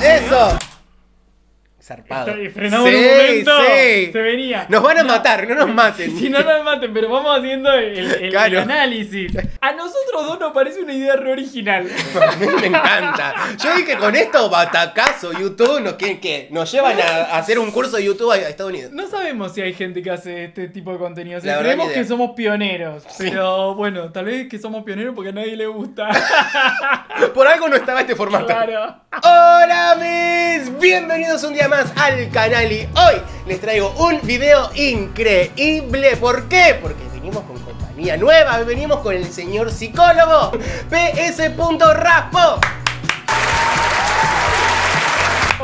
¡Eso! Zarpado. Frenamos un momento. Sí. Se venía. Nos van a matar, no nos maten. Si no nos maten, pero vamos haciendo Claro. el análisis. A nosotros dos nos parece una idea re original. A mí me encanta. Yo dije con esto, batacazo, YouTube, ¿nos quieren qué? Nos llevan a hacer un curso de YouTube a Estados Unidos. No sabemos si hay gente que hace este tipo de contenido. O sea, La verdad, creemos ni idea. que somos pioneros. Sí. Pero bueno, tal vez que somos pioneros porque a nadie le gusta. Por algo no estaba este formato. Claro. Hola mis, bienvenidos un día más al canal y hoy les traigo un video increíble. ¿Por qué? Porque venimos con compañía nueva, venimos con el señor psicólogo PS. Raspo.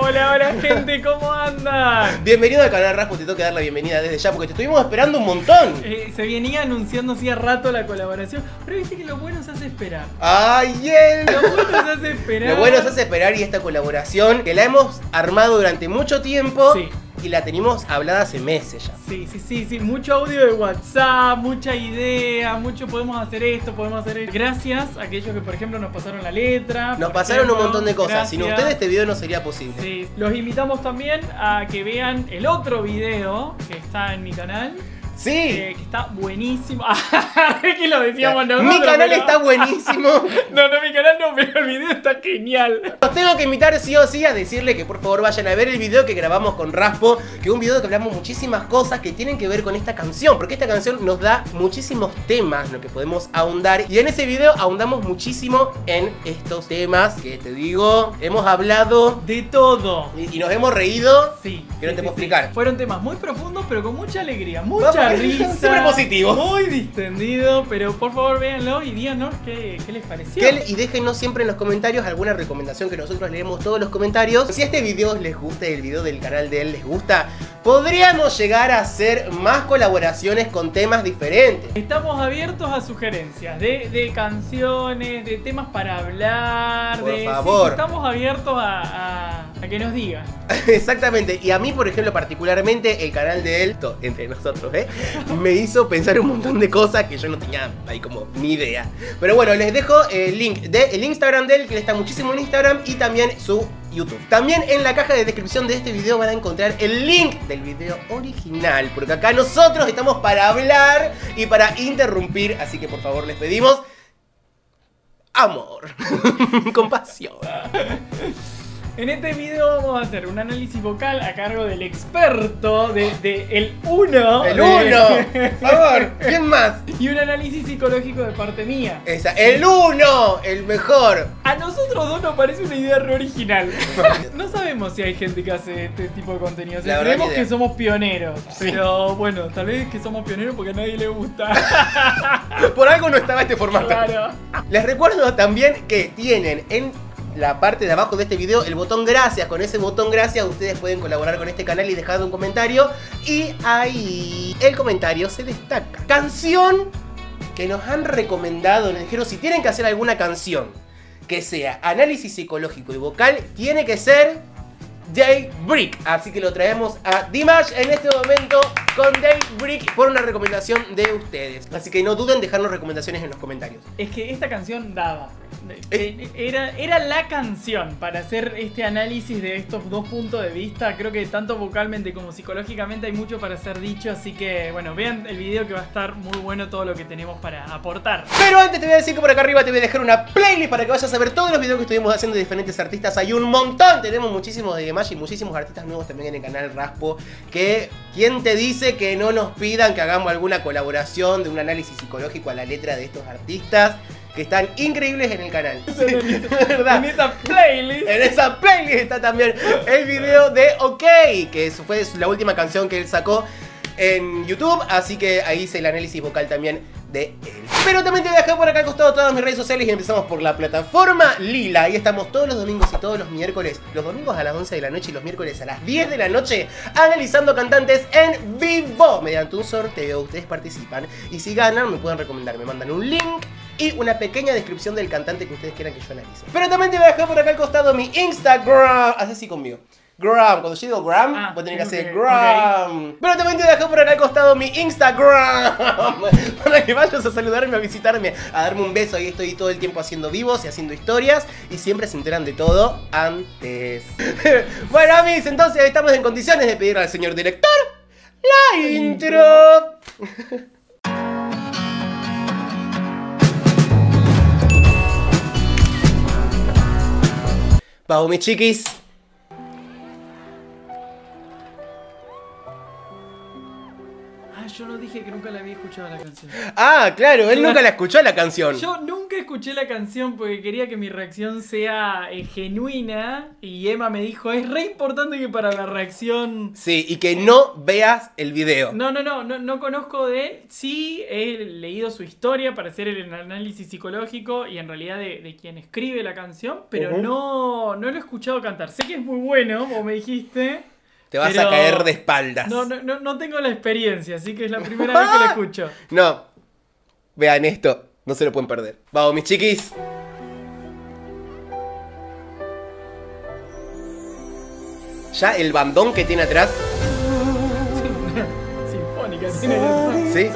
Hola, hola gente, ¿cómo andan? Bienvenido al canal Raspo, te tengo que dar la bienvenida desde ya porque te estuvimos esperando un montón. Se venía anunciando hacía rato la colaboración, pero viste que lo bueno se hace esperar. ¡Ay, él! Lo bueno se hace esperar. Lo bueno es hace esperar y esta colaboración que la hemos armado durante mucho tiempo. Sí. Y la tenemos hablada hace meses ya. Sí, mucho audio de WhatsApp, mucha idea, mucho podemos hacer esto, podemos hacer esto. Gracias a aquellos que por ejemplo nos pasaron la letra. Nos por pasaron ejemplo. un montón de cosas. Sin Gracias. ustedes este video no sería posible. Sí, los invitamos también a que vean el otro video que está en mi canal. Sí. Que está buenísimo. Que lo decíamos nosotros. Mi canal pero- está buenísimo. No, mi canal no, pero el video está genial. Los tengo que invitar sí o sí a decirle que por favor vayan a ver el video que grabamos con Raspo. Que es un video que hablamos muchísimas cosas que tienen que ver con esta canción. Porque esta canción nos da muchísimos temas en los que podemos ahondar. Y en ese video ahondamos muchísimo en estos temas que te digo, hemos hablado De todo. y nos hemos reído. Sí. Que no te sí, puedo explicar. Fueron temas muy profundos, pero con mucha alegría, mucha risa. Siempre positivo. Muy distendido, pero por favor véanlo y díganos qué les pareció. Y déjenos siempre en los comentarios alguna recomendación que nosotros leemos todos los comentarios. Si este video les gusta y el video del canal de él les gusta, podríamos llegar a hacer más colaboraciones con temas diferentes. Estamos abiertos a sugerencias de canciones, de temas para hablar. Por sí, favor. estamos abiertos a que nos digan. Exactamente. Y a mí, por ejemplo, particularmente, el canal de él, entre nosotros, me hizo pensar un montón de cosas que yo no tenía ahí como ni idea. Pero bueno, les dejo el link del Instagram de él, que le está muchísimo en Instagram, y también su YouTube. También en la caja de descripción de este video van a encontrar el link del video original, porque acá nosotros estamos para hablar y para interrumpir, así que por favor les pedimos amor, compasión. En este video vamos a hacer un análisis vocal a cargo del experto de el uno. El uno, por favor, ¿quién más? Y un análisis psicológico de parte mía. Esa, el uno, el mejor. A nosotros dos nos parece una idea re original. No sabemos si hay gente que hace este tipo de contenido. O sea, La verdad, creemos ni idea. que somos pioneros. Sí. Pero bueno, tal vez que somos pioneros porque a nadie le gusta. Por algo no estaba este formato. Claro. Les recuerdo también que tienen en la parte de abajo de este video el botón gracias. Con ese botón gracias ustedes pueden colaborar con este canal y dejar un comentario. Y ahí el comentario se destaca. Canción que nos han recomendado. Les dijeron si tienen que hacer alguna canción que sea análisis psicológico y vocal, tiene que ser Daybreak. Así que lo traemos a Dimash en este momento con Daybreak por una recomendación de ustedes. Así que no duden en dejarnos recomendaciones en los comentarios. Es que esta canción daba. Era la canción para hacer este análisis de estos dos puntos de vista. Creo que tanto vocalmente como psicológicamente hay mucho para ser dicho. Así que bueno, vean el video que va a estar muy bueno todo lo que tenemos para aportar. Pero antes te voy a decir que por acá arriba te voy a dejar una playlist para que vayas a ver todos los videos que estuvimos haciendo de diferentes artistas. Hay un montón, tenemos muchísimos de Dimash y muchísimos artistas nuevos también en el canal Raspo. Que ¿quién te dice que no nos pidan que hagamos alguna colaboración de un análisis psicológico a la letra de estos artistas? Que están increíbles en el canal. Sí, ¿verdad? En esa playlist. En esa playlist está también el video de OK, que fue la última canción que él sacó en YouTube. Así que ahí hice el análisis vocal también de él. Pero también te voy a dejar por acá al costado todas mis redes sociales y empezamos por la plataforma Lila. Ahí estamos todos los domingos y todos los miércoles. Los domingos a las 11 de la noche y los miércoles a las 10 de la noche analizando cantantes en vivo. Mediante un sorteo ustedes participan y si ganan me pueden recomendar, me mandan un link y una pequeña descripción del cantante que ustedes quieran que yo analice. Pero también te voy a dejar por acá al costado mi Instagram. Haz así conmigo. Gram. Cuando yo digo gram, vos tenés que hacer gram. Okay. Pero también te dejo por acá al costado mi Instagram. Para que vayas a saludarme, a visitarme, a darme un beso. Ahí estoy todo el tiempo haciendo vivos y haciendo historias. Y siempre se enteran de todo antes. Bueno, amis, entonces estamos en condiciones de pedirle al señor director la intro. Vamos, mis chiquis. Yo no dije que nunca la había escuchado la canción. Ah, claro, él nunca la escuchó la canción. Yo nunca escuché la canción porque quería que mi reacción sea genuina. Y Emma me dijo, es re importante que para la reacción... Sí, y que no veas el video. No conozco de él. Sí, he leído su historia para hacer el análisis psicológico y en realidad de quien escribe la canción. Pero no lo he escuchado cantar. Sé que es muy bueno, como me dijiste. Te vas a caer de espaldas. No tengo la experiencia, así que es la primera vez que la escucho. No. Vean esto. No se lo pueden perder. Vamos, mis chiquis. Ya el bandón que tiene atrás. Sinfónica tiene atrás. Sí.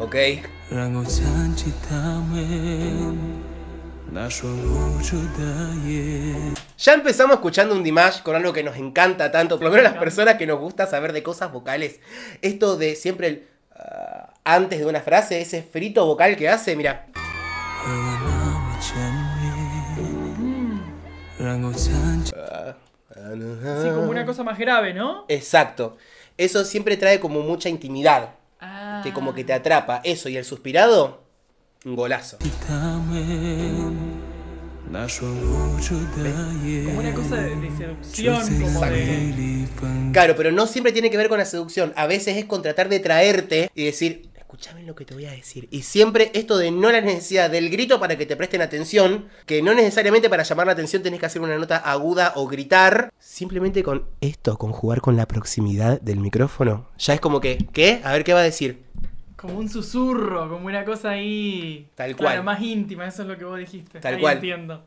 Ok. Ya empezamos escuchando un Dimash con algo que nos encanta tanto, por lo menos las personas que nos gusta saber de cosas vocales. Esto de siempre el antes de una frase, ese frito vocal que hace, mira. Sí, como una cosa más grave, ¿no? Exacto. Eso siempre trae como mucha intimidad. Que como que te atrapa. Eso y el suspirado, un golazo. Como una cosa de seducción, como de... Claro, pero no siempre tiene que ver con la seducción. A veces es con tratar de traerte y decir, escúchame lo que te voy a decir. Y siempre esto de no la necesidad del grito para que te presten atención, que no necesariamente para llamar la atención tenés que hacer una nota aguda o gritar. Simplemente con esto, con jugar con la proximidad del micrófono, ya es como que, ¿qué? A ver qué va a decir. Como un susurro, como una cosa ahí... Tal cual. Claro, más íntima, eso es lo que vos dijiste. Tal ahí cual. Entiendo.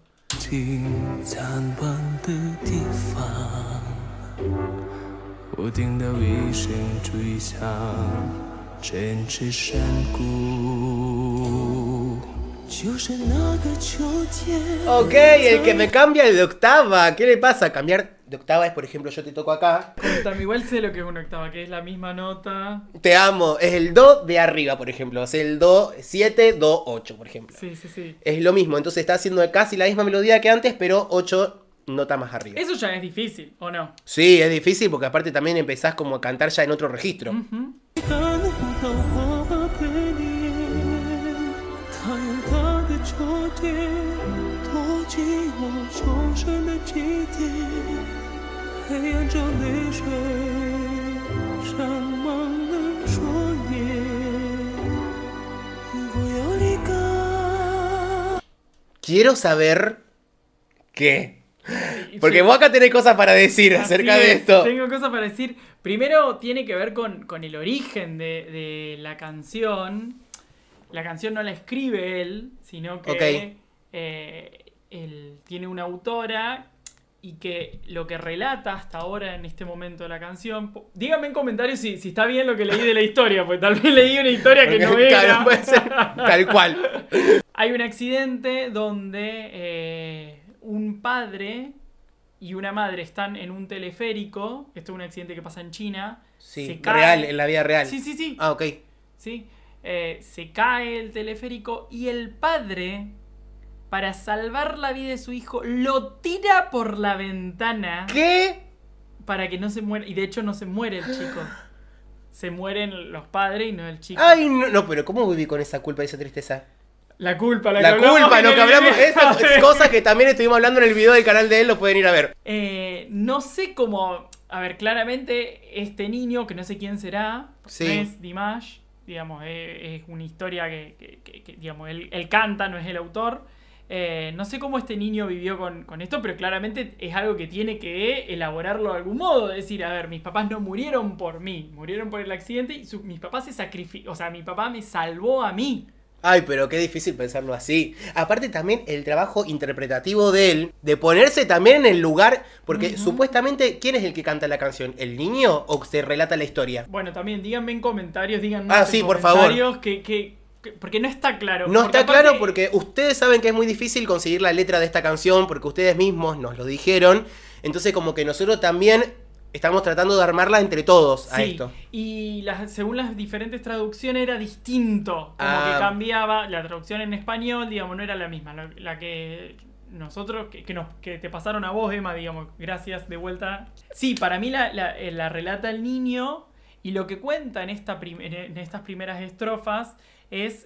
Ok, el que me cambia de octava. ¿Qué le pasa? Cambiar de octava es, por ejemplo, yo te toco acá. Contame, igual sé lo que es una octava, que es la misma nota. Te amo. Es el do de arriba, por ejemplo. Es el do 7, do 8, por ejemplo. Sí. Es lo mismo. Entonces está haciendo casi la misma melodía que antes, pero 8 notas más arriba. Eso ya es difícil, ¿o no? Sí, es difícil porque aparte también empezás como a cantar ya en otro registro. Quiero saber qué. Porque vos acá tenés cosas para decir acerca de esto. Tengo cosas para decir. Primero tiene que ver con el origen de la canción. La canción no la escribe él, sino que él tiene una autora y que lo que relata hasta ahora en este momento de la canción... Díganme en comentarios si está bien lo que leí de la historia, porque tal vez leí una historia que no era. Claro, puede ser tal cual. Hay un accidente donde un padre y una madre están en un teleférico. Esto es un accidente que pasa en China. Sí, se cae. real, en la vida real. Sí. Ah, ok. Sí. Se cae el teleférico y el padre, para salvar la vida de su hijo, lo tira por la ventana. ¿Qué? Para que no se muera. Y de hecho no se muere el chico. Se mueren los padres y no el chico. Ay, no, pero ¿cómo viví con esa culpa y esa tristeza? La culpa, lo que hablamos, esas cosas que también estuvimos hablando en el video del canal de él, lo pueden ir a ver. No sé cómo... A ver, claramente este niño, que no sé quién será, sí. No es Dimash, digamos, es una historia que digamos, él canta, no es el autor. No sé cómo este niño vivió con esto, pero claramente es algo que tiene que elaborarlo de algún modo. Es decir, a ver, mis papás no murieron por mí, murieron por el accidente y mis papás se sacrificaron. O sea, mi papá me salvó a mí. Ay, pero qué difícil pensarlo así. Aparte también el trabajo interpretativo de él, de ponerse también en el lugar, porque supuestamente, ¿quién es el que canta la canción? ¿El niño o se relata la historia? Bueno, también díganme en comentarios, díganme sí, por favor. Porque no está claro. No está claro porque ustedes saben que es muy difícil conseguir la letra de esta canción, porque ustedes mismos nos lo dijeron. Entonces como que nosotros también estamos tratando de armarla entre todos a esto. Y según las diferentes traducciones era distinto. Como que cambiaba. La traducción en español, digamos, no era la misma. La que nosotros, que te pasaron a vos, Emma, digamos, gracias de vuelta. Sí, para mí la relata el niño. Y lo que cuenta en estas primeras estrofas es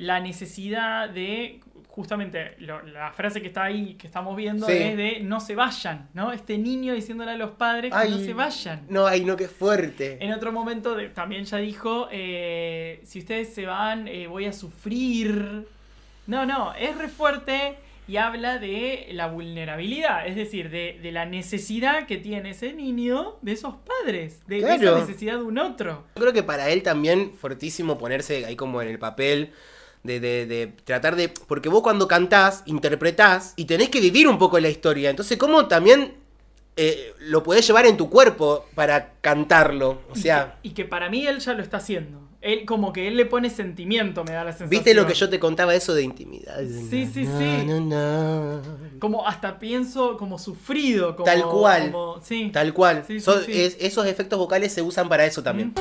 la necesidad de, justamente, la frase que está ahí, que estamos viendo, es de no se vayan, ¿no? Este niño diciéndole a los padres que no se vayan. No, qué fuerte. En otro momento también ya dijo, si ustedes se van, voy a sufrir. No, es re fuerte. Y habla de la vulnerabilidad, es decir, de la necesidad que tiene ese niño de esos padres, de esa necesidad de un otro. Yo creo que para él también fuertísimo ponerse ahí como en el papel de tratar de... Porque vos cuando cantás, interpretás y tenés que vivir un poco la historia. Entonces, ¿cómo también lo podés llevar en tu cuerpo para cantarlo? O sea... Y que para mí él ya lo está haciendo. Él, como que él le pone sentimiento, me da la sensación. ¿Viste lo que yo te contaba, eso de intimidad? Sí. Como hasta pienso como sufrido. Como, tal cual. Tal cual. Sí, esos efectos vocales se usan para eso también.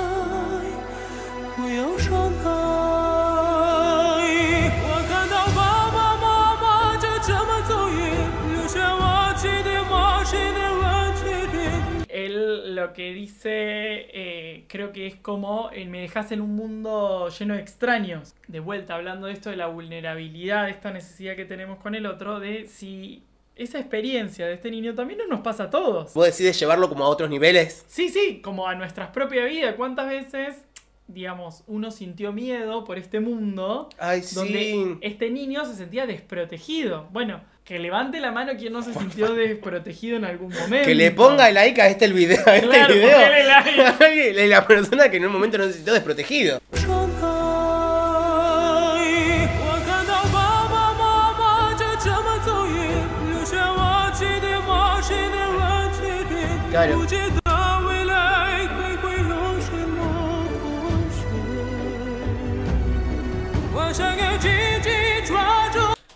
Él lo que dice, creo que es como me dejas en un mundo lleno de extraños. De vuelta, hablando de esto de la vulnerabilidad, de esta necesidad que tenemos con el otro, de si esa experiencia de este niño también no nos pasa a todos. ¿Vos decís llevarlo como a otros niveles? Sí, como a nuestras propias vidas. ¿Cuántas veces, digamos, uno sintió miedo por este mundo? Ay, sí. Donde este niño se sentía desprotegido. Bueno, que levante la mano quien no se sintió desprotegido en algún momento. Que le ponga like a el video. Claro, ponle like. La persona que en un momento no se sintió desprotegido. Claro.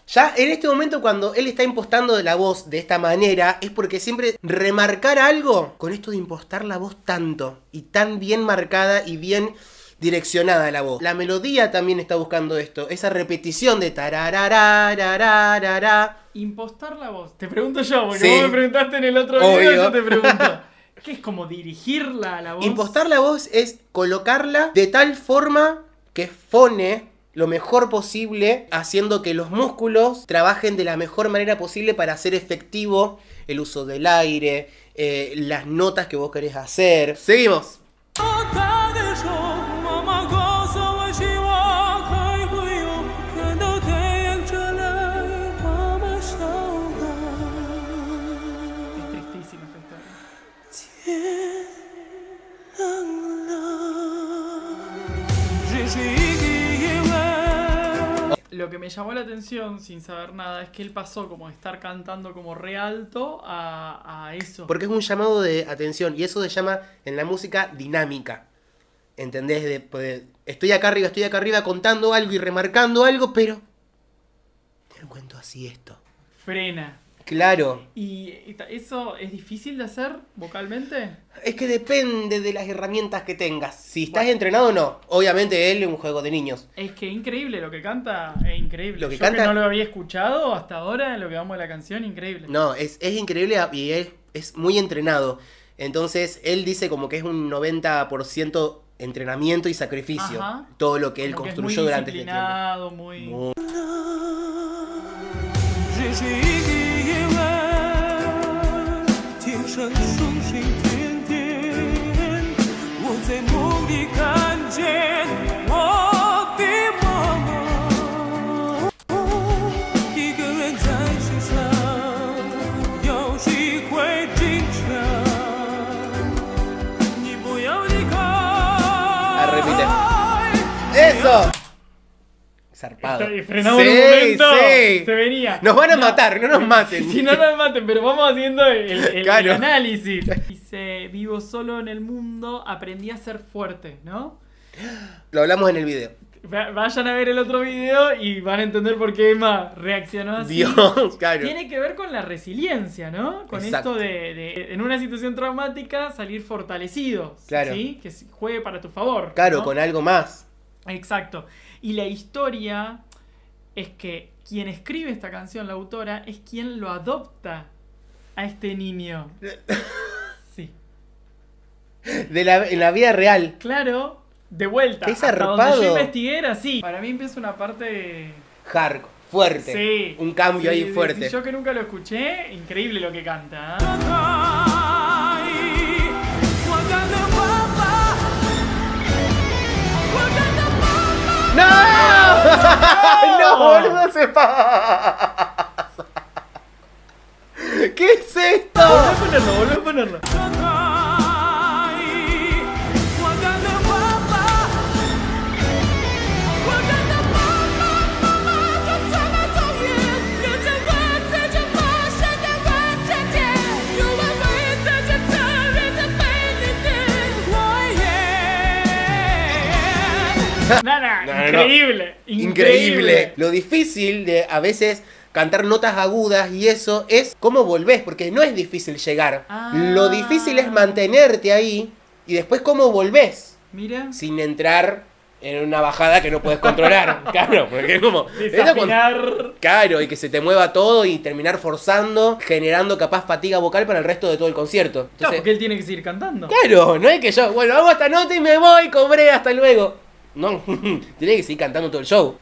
Ya en este momento cuando él está impostando la voz de esta manera es porque siempre remarcar algo con esto de impostar la voz tanto y tan bien marcada y bien direccionada la voz. La melodía también está buscando esto, esa repetición de tararararararara. Impostar la voz. Te pregunto yo, porque vos me preguntaste en el otro video, yo te pregunto. ¿Qué es como dirigirla a la voz? Impostar la voz es colocarla de tal forma que fone lo mejor posible, haciendo que los músculos trabajen de la mejor manera posible para hacer efectivo el uso del aire, las notas que vos querés hacer. Seguimos. Es tristísimo esta historia. Lo que me llamó la atención, sin saber nada, es que él pasó como de estar cantando como re alto a eso. Porque es un llamado de atención, y eso se llama en la música dinámica. ¿Entendés? Estoy acá arriba contando algo y remarcando algo, pero te lo cuento así esto. Frena. Claro. ¿Y eso es difícil de hacer vocalmente? Es que depende de las herramientas que tengas. Si estás entrenado o no. Obviamente él es un juego de niños. Es que increíble, lo que canta es increíble. Lo que Yo canta... que no lo había escuchado hasta ahora, lo que vamos de la canción, increíble. No, es increíble y es muy entrenado. Entonces él dice como que es un 90% entrenamiento y sacrificio. Ajá. Todo lo que él como construyó que es muy durante este tiempo. Muy... eso. Zarpado. Frenamos un momento. Se venía. Nos van a matar, no nos maten. Si no nos maten, pero vamos haciendo el Claro. análisis. Dice, vivo solo en el mundo, aprendí a ser fuerte, ¿no? Lo hablamos en el video. Vayan a ver el otro video y van a entender por qué Emma reaccionó así. Dios, claro. Tiene que ver con la resiliencia, ¿no? Con Exacto. esto de en una situación traumática salir fortalecido. Claro. ¿Sí? Que juegue para tu favor. Claro, ¿no? con algo más. Exacto. Y la historia es que quien escribe esta canción, la autora, es quien lo adopta a este niño. Sí. En la vida real. Claro, de vuelta. Qué Hasta zarpado. donde yo investigué era así. Para mí empieza una parte... Hardcore, fuerte. Sí. Un cambio Sí, ahí sí, fuerte. sí. Yo que nunca lo escuché, increíble lo que canta. ¿Eh? ¡No! ¡No, boludo, se pasa! ¿Qué es esto? Volvé a ponerlo. No. Increíble. Lo difícil de a veces cantar notas agudas y eso es cómo volvés, porque no es difícil llegar. Lo difícil es mantenerte ahí y después cómo volvés. Mira. Sin entrar en una bajada que no puedes controlar. Claro, porque es como... Desafinar. Claro, y que se te mueva todo y terminar forzando, generando capaz fatiga vocal para el resto de todo el concierto. Claro, Entonces, porque él tiene que seguir cantando. claro, no es que yo, bueno, hago esta nota y me voy, cobré, hasta luego. No, tiene que seguir cantando todo el show.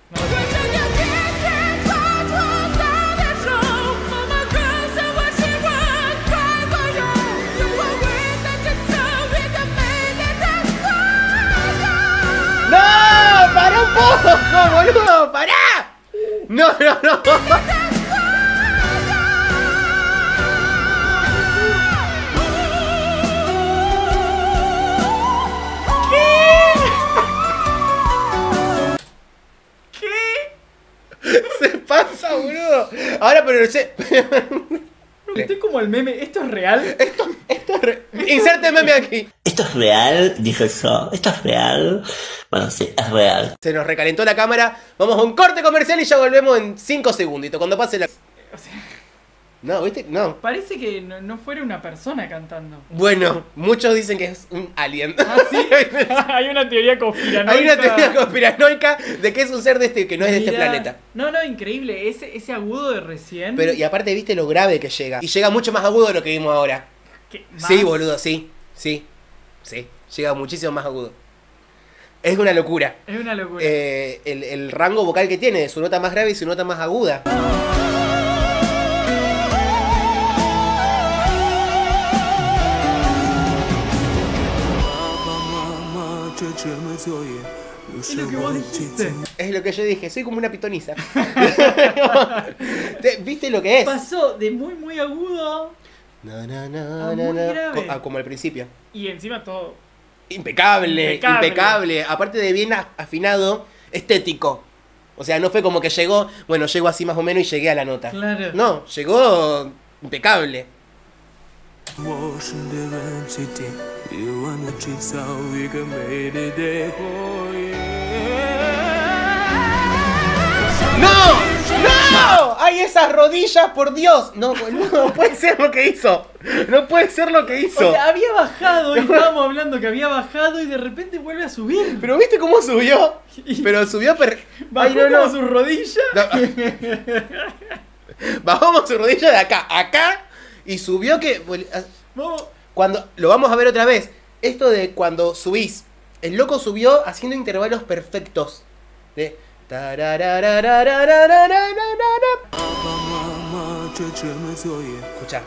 ¡No! ¡Pará un poco, boludo! ¡Pará! No. Se pasa, boludo. Ahora, pero no sé. Estoy como el meme. ¿Esto es real? Inserte meme aquí. ¿Esto es real? Dije yo. ¿Esto es real? Bueno, sí, es real. Se nos recalentó la cámara. Vamos a un corte comercial y ya volvemos en 5 segunditos. Cuando pase la... O sea, No, ¿viste? No. parece que no fuera una persona cantando. Bueno, muchos dicen que es un alien. ¿Ah, sí? Hay una teoría conspiranoica. Hay una teoría conspiranoica de que es un ser de este que no es de este Mirá. planeta. No, increíble. Ese agudo de recién. Pero, y aparte, viste lo grave que llega. Y llega mucho más agudo de lo que vimos ahora. ¿Qué más? Sí, boludo, sí. Llega muchísimo más agudo. Es una locura. Es una locura. El rango vocal que tiene, su nota más grave y su nota más aguda. Es lo que vos dijiste. Es lo que yo dije, soy como una pitoniza. ¿Viste lo que es? Pasó de muy, muy agudo. No, muy grave. como al principio. Y encima todo. Impecable. Aparte de bien afinado, estético. O sea, no fue como que llegó, bueno, llego así más o menos y llegué a la nota. Claro. No, llegó impecable. ¡No! ¡No! ¡Ay, esas rodillas, por Dios! No, boludo, no puede ser lo que hizo. No puede ser lo que hizo. O sea, había bajado, y estábamos hablando que había bajado y de repente vuelve a subir. Pero ¿viste cómo subió? Pero subió Bajó como sus rodillas. Bajamos su rodilla de acá, y subió que... Vamos. Cuando lo vamos a ver otra vez, esto de cuando subís, el loco subió haciendo intervalos perfectos. De... Escucha.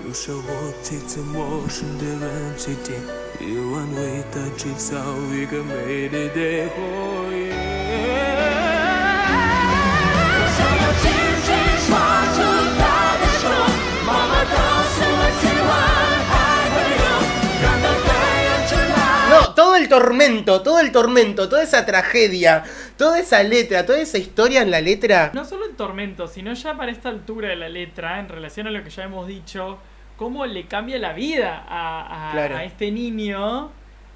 No, todo el tormento, toda esa tragedia, toda esa letra, toda esa historia en la letra. No solo el tormento, sino ya para esta altura de la letra, en relación a lo que ya hemos dicho, cómo le cambia la vida Claro. a este niño.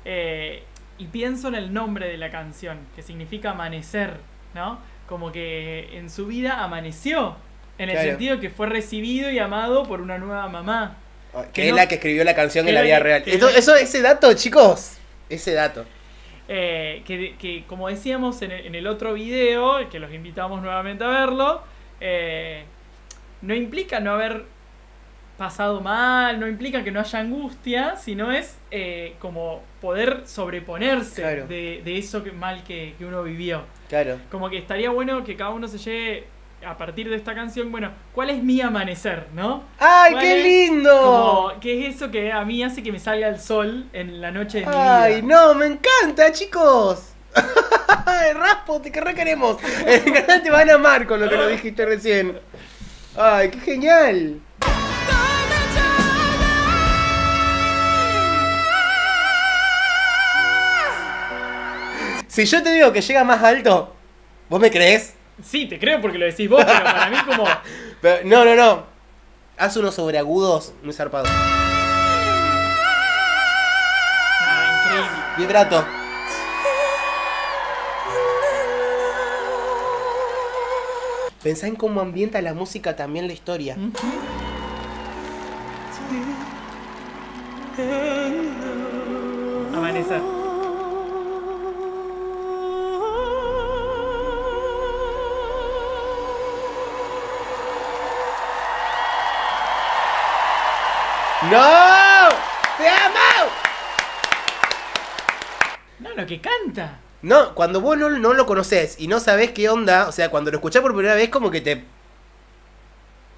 Y pienso en el nombre de la canción, que significa amanecer, ¿no? Como que en su vida amaneció, en el Claro. sentido que fue recibido y amado por una nueva mamá. Que Que es no- la que escribió la canción que en la la vida que- real. que Ese dato, chicos. Ese dato. Que como decíamos en el otro video, que los invitamos nuevamente a verlo, no implica no haber pasado mal, no implica que no haya angustia, sino es como poder sobreponerse Claro. de eso mal que uno vivió. Claro. Como que estaría bueno que cada uno se llegue a partir de esta canción, bueno, ¿cuál es mi amanecer, no? ¡Ay, ¿Cuál qué es lindo! Como, ¿qué es eso que a mí hace que me salga el sol en la noche de mi ¡Ay, vida? no! ¡Me encanta, chicos! Raspo, te queremos. En el canal te van a amar con lo que nos dijiste recién. ¡Ay, qué genial! Si yo te digo que llega más alto, ¿vos me creés? Sí, te creo porque lo decís vos, pero para mí como... Pero, no. Haz unos sobreagudos muy zarpados. increíble. Vibrato. Pensá en cómo ambienta la música también la historia. Amanecer. ¡No! ¡Te amo! No, lo que canta. No, cuando vos no lo conocés y no sabés qué onda, o sea, cuando lo escuchás por primera vez, como que te...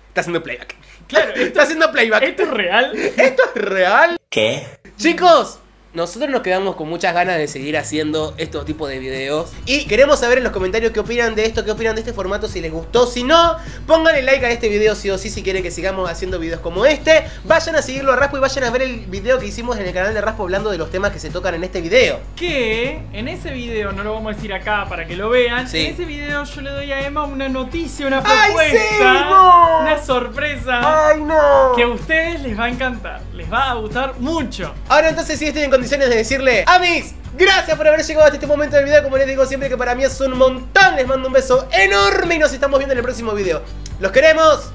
Está haciendo playback. Claro, Está haciendo playback. ¿Esto es real? ¿Esto es real? ¿Qué? Chicos, nosotros nos quedamos con muchas ganas de seguir haciendo estos tipos de videos. Y queremos saber en los comentarios qué opinan de esto, qué opinan de este formato, si les gustó. Si no, pónganle like a este video sí o sí si quieren que sigamos haciendo videos como este. Vayan a seguirlo a Raspo y vayan a ver el video que hicimos en el canal de Raspo hablando de los temas que se tocan en este video. Que en ese video, no lo vamos a decir acá para que lo vean, Sí. en ese video yo le doy a Emma una noticia, una ¡Ay, propuesta, sí, no! una sorpresa ¡Ay, no! que a ustedes les va a encantar, les va a gustar mucho. Ahora entonces sí estoy en condiciones de decirle: Amis, gracias por haber llegado hasta este momento del video. Como les digo siempre, que para mí es un montón. Les mando un beso enorme y nos estamos viendo en el próximo video. ¡Los queremos!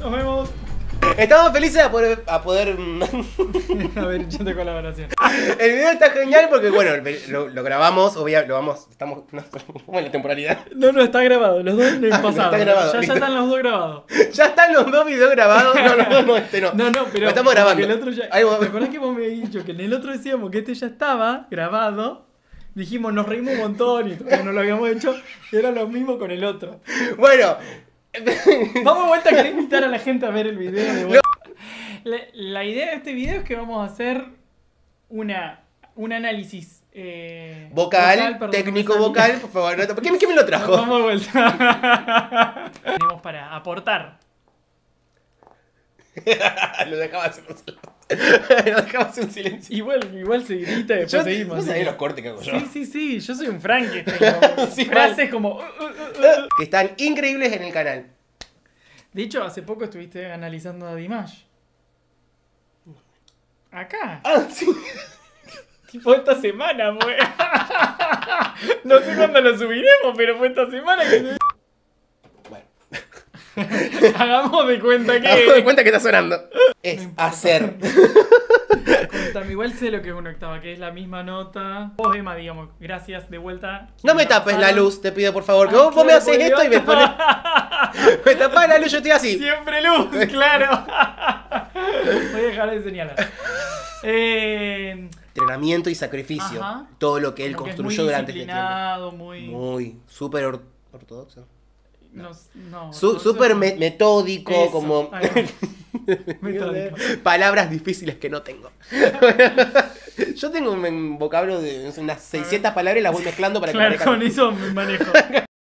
Nos vemos. Estamos felices a poder A ver, yo te colaboración. El video está genial porque, bueno, lo grabamos, estamos ¿cómo es la temporalidad? No, está grabado, los dos en el pasado. Está grabado, ya listo. están los dos grabados. Ya están los dos videos grabados. No, este no. No, pero Lo estamos grabando. porque el otro ya, Ahí va. ¿te acordás que vos me habías dicho que en el otro decíamos que este ya estaba grabado? Dijimos, nos reímos un montón y todavía no lo habíamos hecho. Y era lo mismo con el otro. Bueno, Vamos de vuelta a querer invitar a la gente a ver el video de vuelta. La idea de este video es que vamos a hacer un análisis vocal, perdón, técnico no me salía. vocal, por favor. No, ¿Qué me lo trajo? Vamos de vuelta. Tenemos para aportar. Lo dejaba hacer un silencio. Igual se grita y después Yo, seguimos. ¿vos así sabés que- los cortes que hago yo? Sí, yo soy un Frankenstein. Sí, Frases como... Que están increíbles en el canal. De hecho, hace poco estuviste analizando a Dimash. Acá. Ah, sí. Tipo esta semana, fue. No sé cuándo lo subiremos, pero fue esta semana que... Bueno, Hagamos de cuenta me doy que... cuenta que está sonando. Es No importa. hacer. Contame, igual sé lo que es una octava, que es la misma nota. Vos, Emma, digamos, gracias, de vuelta. No me tapes la luz, te pido por favor. Que Ay, vos me claro, haces porque esto y me levanta- pones. Me tapás la luz, yo estoy así. Siempre luz, claro. Voy a dejar de señalar. Entrenamiento y sacrificio. Ajá. Todo lo que él Como que es construyó muy durante este tiempo. disciplinado, muy... Muy, súper ortodoxo. No, Súper metódico, Eso, como. ahí va. Metódico. Palabras difíciles que no tengo. Yo tengo un vocablo de unas 600 palabras y las voy mezclando para que Claro, parezcan. con eso me manejo.